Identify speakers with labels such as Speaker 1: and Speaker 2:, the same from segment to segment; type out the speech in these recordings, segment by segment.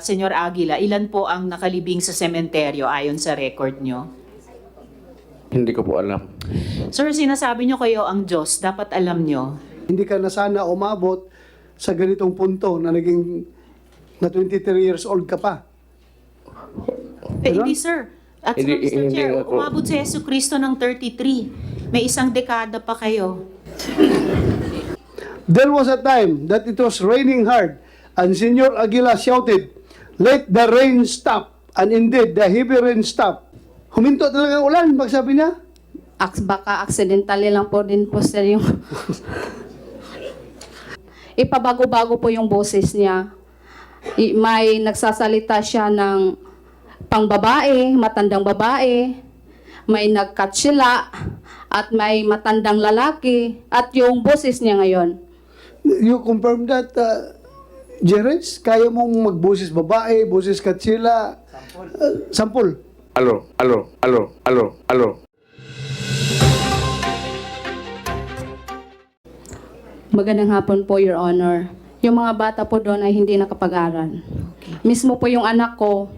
Speaker 1: Senyor Aguila, ilan po ang nakalibing sa sementeryo ayon sa record nyo?
Speaker 2: Hindi ko po alam.
Speaker 1: Sir, sinasabi nyo kayo ang Diyos, dapat alam nyo.
Speaker 3: Hindi ka na sana umabot sa ganitong punto na naging na 23 years old ka pa.
Speaker 1: Hindi sir. At
Speaker 2: Hindi-
Speaker 1: Mr.
Speaker 2: hindi
Speaker 1: Chair,
Speaker 2: ako.
Speaker 1: umabot si Yesu Cristo ng 33. May isang dekada pa kayo.
Speaker 3: There was a time that it was raining hard and Senor Aguila shouted, "Let the rain stop." And indeed, the heavy rain stopped. Huminto talaga ang ulan, pagsabi niya.
Speaker 4: Baka accidentally lang po din po sir yung ipabago-bago po yung boses niya. May nagsasalita siya ng pangbabae, matandang babae, may nagkatsila, at may matandang lalaki, at yung boses niya ngayon.
Speaker 3: You confirm that, Jerez? Kaya mong magboses babae, boses katsila? Sampol.
Speaker 2: Alo.
Speaker 4: Magandang hapon po, Your Honor. Yung mga bata po doon ay hindi nakapag-aral. Mismo po yung anak ko,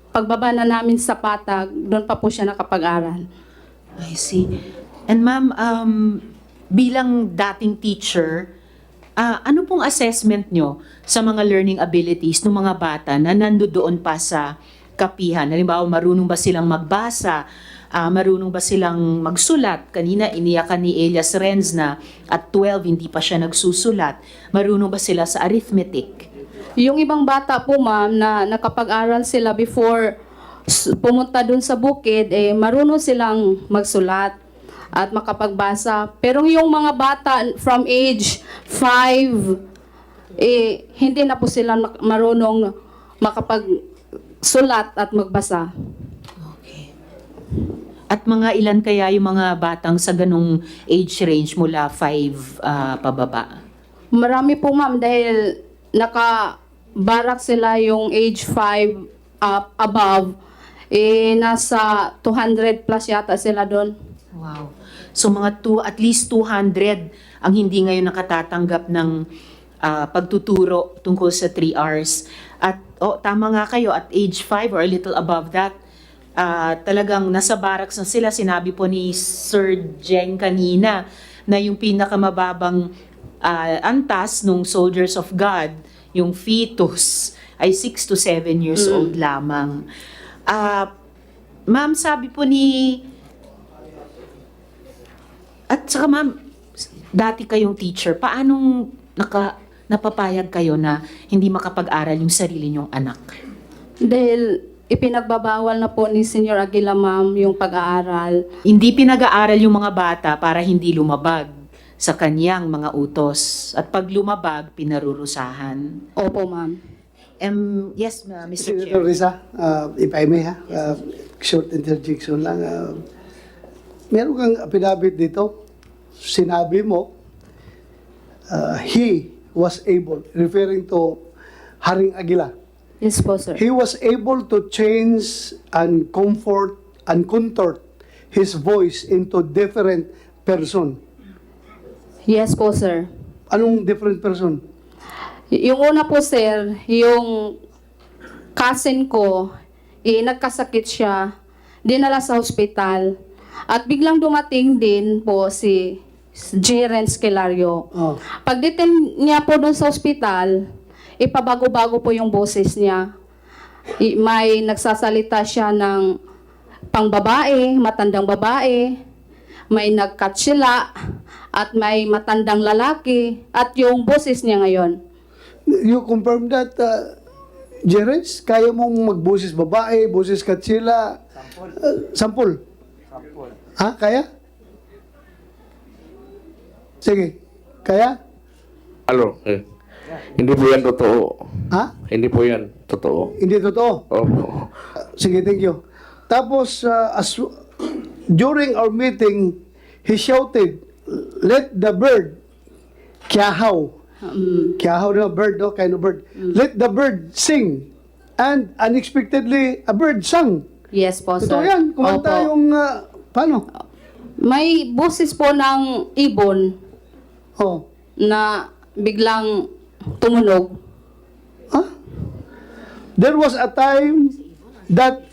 Speaker 4: pagbaba na namin sa patag, doon pa po siya nakapag-aral.
Speaker 1: I see. And ma'am, bilang dating teacher, ano pong assessment nyo sa mga learning abilities ng mga bata na nandoon pa sa kapihan? Halimbawa, marunong ba silang magbasa? Marunong ba silang magsulat? Kanina, iniyakan ni Elias Renz na at 12, hindi pa siya nagsusulat. Marunong ba sila sa arithmetic?
Speaker 4: Yung ibang bata po, ma'am, na nakapag-aral sila before pumunta dun sa bukid, marunong silang magsulat at makapagbasa. Pero yung mga bata from age 5, hindi na po sila marunong makapagsulat at magbasa.
Speaker 1: Okay. At mga ilan kaya yung mga batang sa ganong age range mula 5 pababa?
Speaker 4: Marami po, ma'am, dahil naka-barak sila yung age 5 up above, nasa 200 plus yata sila doon.
Speaker 1: Wow. So mga at least 200 ang hindi ngayon nakatatanggap ng pagtuturo tungkol sa 3 Rs. At tama nga kayo, at age 5 or a little above that, talagang nasa barracks na sila. Sinabi po ni Sir Jeng kanina na yung pinakamababang antas nung Soldiers of God, yung fetus, ay 6 to 7 years old lamang. Ma'am, sabi po ni... At saka ma'am, dati kayong teacher, paanong napapayag kayo na hindi makapag-aral yung sarili niyong anak?
Speaker 4: Dahil ipinagbabawal na po ni Senyor Aguila, ma'am, yung pag-aaral.
Speaker 1: Hindi pinag-aaral yung mga bata para hindi lumabag sa kanyang mga utos. At pag lumabag, pinarurusahan.
Speaker 4: Opo, ma'am.
Speaker 1: Yes, Mr.
Speaker 3: Senator
Speaker 1: Chair.
Speaker 3: Risa, if I may, short interjection lang. Meron kang affidavit dito. Sinabi mo, he was able, referring to Haring Aguila,
Speaker 4: Yes po, sir.
Speaker 3: he was able to change and comfort and contort his voice into different person.
Speaker 4: Yes po, sir.
Speaker 3: Anong different person?
Speaker 4: Yung una po, sir, yung cousin ko, nagkasakit siya, dinala sa hospital, at biglang dumating din po si Jerence Kelario.
Speaker 3: Oh.
Speaker 4: Pagdating niya po doon sa hospital, ipabago-bago po yung boses niya. May nagsasalita siya ng pangbabae, matandang babae, may nagkatsila, at may matandang lalaki, at yung boses niya ngayon.
Speaker 3: You confirm that, Jerez? Kaya mong magboses babae, boses katsila? Sampol. Ha? Kaya? Sige. Kaya?
Speaker 2: Alo. Hindi po yan totoo.
Speaker 3: Ha?
Speaker 2: Hindi po yan totoo.
Speaker 3: Hindi totoo.
Speaker 2: Opo.
Speaker 3: Sige, thank you. Tapos, during our meeting, he shouted, "Let the bird," kiahaw. Kiahaw na bird, no? Kind of bird. "Let the bird sing." And unexpectedly, a bird sang.
Speaker 4: Yes po, sir.
Speaker 3: Totoo yan. Kumanta
Speaker 4: Opo.
Speaker 3: yung, paano?
Speaker 4: May boses po ng ibon
Speaker 3: Oh.
Speaker 4: na biglang tumunog.
Speaker 3: Ha? there was a time that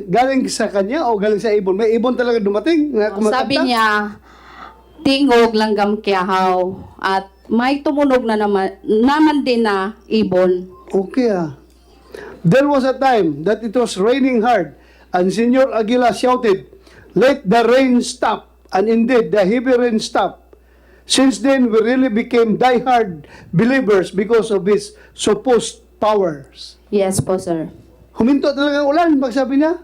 Speaker 3: galing sa kanya o galing sa ibon? May ibon talaga dumating na kumakanta?
Speaker 4: Sabi niya, tingog langgam kiyahaw at may tumunog na naman din na ibon.
Speaker 3: Okay There was a time that it was raining hard and Senor Aguila shouted, "Let the rain stop." And indeed, the heavy rain stopped. Since then, we really became diehard believers because of his supposed powers.
Speaker 4: Yes po, sir.
Speaker 3: Huminto talaga ang ulan, pagsabi niya.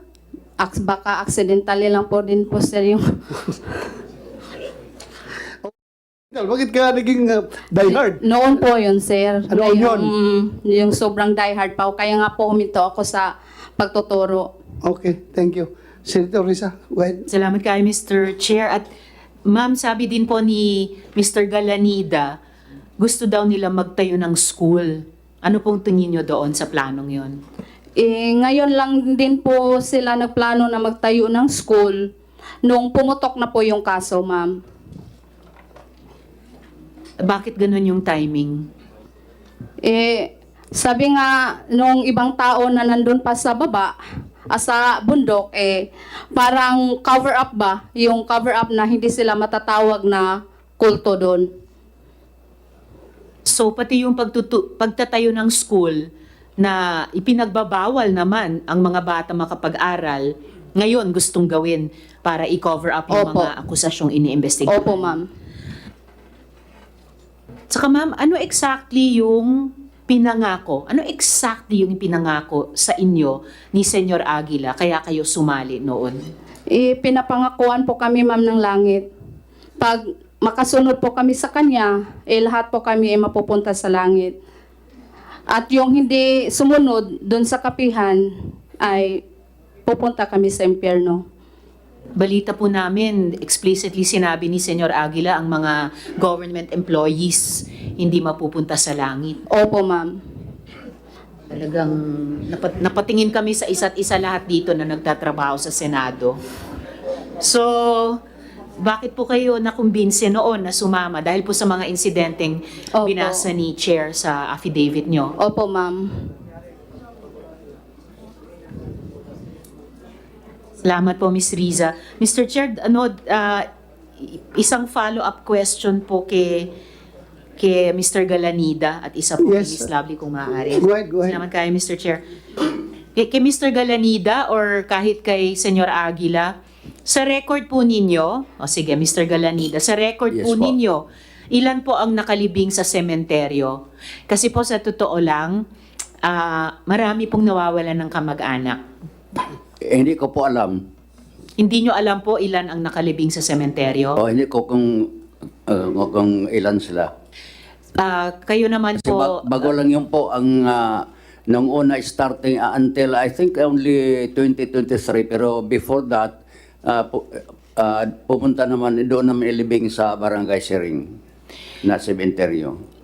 Speaker 4: Baka accidentally lang po din po, sir, yung...
Speaker 3: Bakit ka naging diehard?
Speaker 4: Noon po yun, sir.
Speaker 3: Ano yun?
Speaker 4: Yung sobrang diehard pa. Kaya nga po huminto ako sa pagtuturo.
Speaker 3: Okay, thank you. Senator Risa, go ahead.
Speaker 1: Salamat kayo, Mr. Chair. At ma'am, sabi din po ni Mr. Galanida, gusto daw nila magtayo ng school. Ano pong tingin nyo doon sa planong yon?
Speaker 4: Ngayon lang din po sila nagplano na magtayo ng school nung pumutok na po yung kaso, ma'am.
Speaker 1: Bakit ganun yung timing?
Speaker 4: Sabi nga nung ibang tao na nandun pa sa baba, sa bundok, parang cover up ba? Yung cover up na hindi sila matatawag na kulto doon.
Speaker 1: So pati yung pagtatayo ng school na ipinagbabawal naman ang mga bata makapag-aral, ngayon gustong gawin para i-cover up yung
Speaker 4: Opo.
Speaker 1: mga akusasyong iniimbestigahan.
Speaker 4: Opo, ma'am.
Speaker 1: Saka ma'am, ano exactly yung pinangako? Ano exactly yung pinangako sa inyo ni Senyor Aguila kaya kayo sumali noon?
Speaker 4: Pinapangakuan po kami, ma'am, ng langit. Pag makasunod po kami sa kanya, lahat po kami ay mapupunta sa langit. At yung hindi sumunod doon sa kapihan, ay pupunta kami sa impyerno.
Speaker 1: Balita po namin, explicitly sinabi ni Senyor Aguila ang mga government employees hindi mapupunta sa langit.
Speaker 4: Opo, ma'am.
Speaker 1: Talagang napatingin kami sa isa't isa lahat dito na nagtatrabaho sa Senado. So, bakit po kayo nakumbinse noon na sumama? Dahil po sa mga insidenteng
Speaker 4: Opo.
Speaker 1: binasa ni Chair sa affidavit nyo.
Speaker 4: Opo, ma'am.
Speaker 1: Salamat po, Ms. Riza. Mr. Chair, isang follow-up question po kay Mr. Galanida at isa po
Speaker 3: Yes,
Speaker 1: kay Ms. Lovely kung maaari.
Speaker 3: Go ahead, go ahead.
Speaker 1: Salamat kayo, Mr. Chair. Kay Mr. Galanida or kahit kay Senyor Aguila, sa record po ninyo, sige, Mr. Galanida, sa record
Speaker 5: Yes
Speaker 1: po
Speaker 5: po.
Speaker 1: ninyo, ilan po ang nakalibing sa sementeryo? Kasi po sa totoo lang, marami pong nawawalan ng kamag-anak.
Speaker 5: Hindi ko po alam.
Speaker 1: Hindi nyo alam po ilan ang nakalibing sa sementeryo?
Speaker 5: O hindi ko kung ilan sila.
Speaker 1: Kayo naman
Speaker 5: Kasi
Speaker 1: po,
Speaker 5: bago lang yun po ang nung una starting until I think only 2023. Pero before that, pupunta naman doon naman ilibing sa Barangay Siring na sementeryo.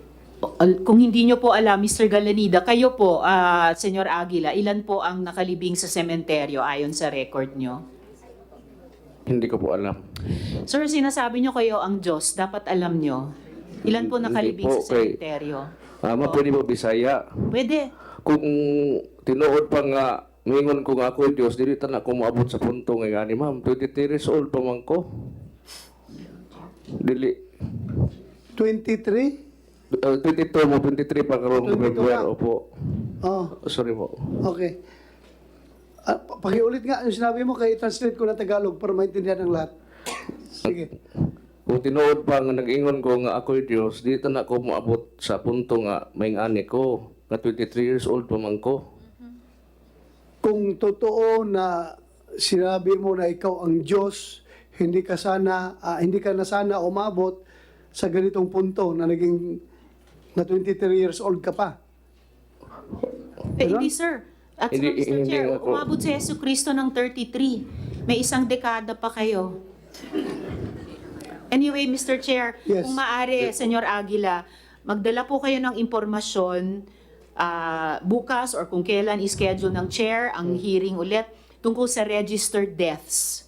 Speaker 1: kung hindi nyo po alam, Mr. Galanida, kayo po, Senyor Aguila, ilan po ang nakalibing sa sementeryo ayon sa record nyo?
Speaker 2: Hindi ko po alam.
Speaker 1: Sir, sinasabi nyo kayo ang Diyos, dapat alam nyo. Ilan po nakalibing
Speaker 2: Hindi po,
Speaker 1: sa sementeryo?
Speaker 2: Pwede po Bisaya.
Speaker 1: Pwede.
Speaker 2: Kung tinuod pa nga, mingon ko nga ako, Diyos, dili ta na ko maabot sa punto nga gani, ma'am. 23 years old pa man ko. Dili.
Speaker 3: 23?
Speaker 2: 22 mo, 23 pa karon
Speaker 3: 22
Speaker 2: February,
Speaker 3: na.
Speaker 2: opo.
Speaker 3: Oh,
Speaker 2: Sorry po.
Speaker 3: okay. Pakiulit nga yung sinabi mo, kaya i-translate ko na Tagalog para maintindihan ng lahat. Sige.
Speaker 2: Kung tinuod pa nga nag-ingon ko nga ako Diyos, dito na ako maabot sa punto nga may ani ko. Nga 23 years old pa man ko.
Speaker 3: Kung totoo na sinabi mo na ikaw ang Diyos, hindi ka na sana umabot sa ganitong punto na naging na 23 years old ka pa.
Speaker 1: Hindi, sir. At saka,
Speaker 2: Hindi-
Speaker 1: Mr.
Speaker 2: hindi
Speaker 1: Chair,
Speaker 2: ako-
Speaker 1: umabot si Yesu Cristo ng 33. May isang dekada pa kayo. Anyway, Mr. Chair,
Speaker 3: Yes.
Speaker 1: kung maaari, Senyor Aguila, magdala po kayo ng impormasyon bukas or kung kailan i-schedule ng chair ang hearing ulit tungkol sa registered deaths